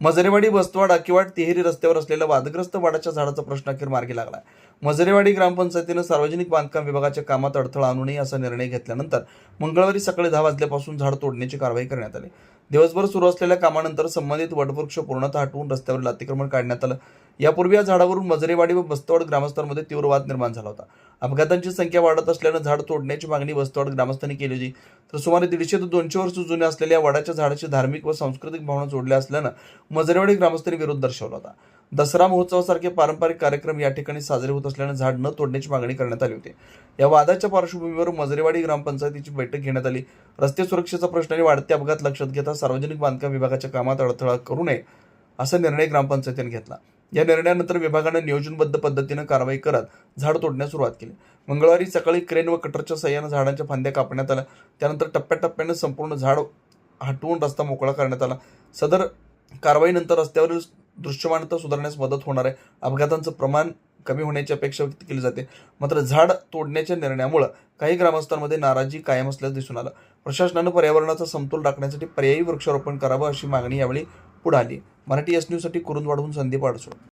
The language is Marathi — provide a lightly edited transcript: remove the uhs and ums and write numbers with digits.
मजरेवाडी बस्तवाड अकिवाड तिहेरी रस्त्यावर असलेल्या वादग्रस्त वाडाच्या झाडाचा प्रश्न अखेर मार्गी लागला. मजरेवाडी ग्रामपंचायतीनं सार्वजनिक बांधकाम विभागाच्या कामात अडथळा आणू नये असा निर्णय घेतल्यानंतर मंगळवारी सकाळी 10 वाजल्यापासून झाड तोडण्याची कारवाई करण्यात आली. दिवसभर सुरू असलेल्या कामानंतर संबंधित वटवृक्ष पूर्णतः हटवून रस्त्यावरील अतिक्रमण काढण्यात आलं. यापूर्वी या झाडावरून मजरेवाडी व बस्तवाड ग्रामस्थांमध्ये तीव्र वाद निर्माण झाला होता. अपघातांची संख्या वाढत असल्यानं झाड तोडण्याची मागणी बस्तवाड ग्रामस्थांनी केली होती. तर सुमारे 150 ते 200 वर्ष जुन्या असलेल्या वडाच्या झाडाची धार्मिक व सांस्कृतिक भावना जोडल्या असल्यानं मजरेवाडी ग्रामस्थांनी विरोध दर्शवला होता. दसरा महोत्सवासारखे पारंपरिक कार्यक्रम या ठिकाणी साजरे होत असल्यानं झाड न तोडण्याची मागणी करण्यात आली होती. या वादाच्या पार्श्वभूमीवर मजरेवाडी ग्रामपंचायतीची बैठक घेण्यात आली. रस्ते सुरक्षेचा प्रश्न आणि वाढते अपघात लक्षात घेता सार्वजनिक बांधकाम विभागाच्या कामात अडथळा करू नये असा निर्णय ग्रामपंचायतीने घेतला. या निर्णयानंतर विभागानं नियोजनबद्ध पद्धतीनं कारवाई करत झाड तोडण्यास सुरुवात केली. मंगळवारी सकाळी क्रेन व कटरच्या सहाय्यानं झाडांच्या फांद्या कापण्यात आल्या. त्यानंतर टप्प्याटप्प्याने संपूर्ण झाड हटवून रस्ता मोकळा करण्यात आला. सदर कारवाईनंतर रस्त्यावरील दृश्यमानता सुधारण्यास मदत होणार आहे. अपघातांचं प्रमाण कमी होण्याची अपेक्षा व्यक्त केली जाते. मात्र झाड तोडण्याच्या निर्णयामुळे काही ग्रामस्थांमध्ये नाराजी कायम असल्याचं दिसून आलं. प्रशासनानं पर्यावरणाचा समतोल राखण्यासाठी पर्यायी वृक्षारोपण करावं अशी मागणी यावेळी पुढे आली. मराठी एस न्यूजसाठी कुरुंदवाडहून संदीप अडसूळ.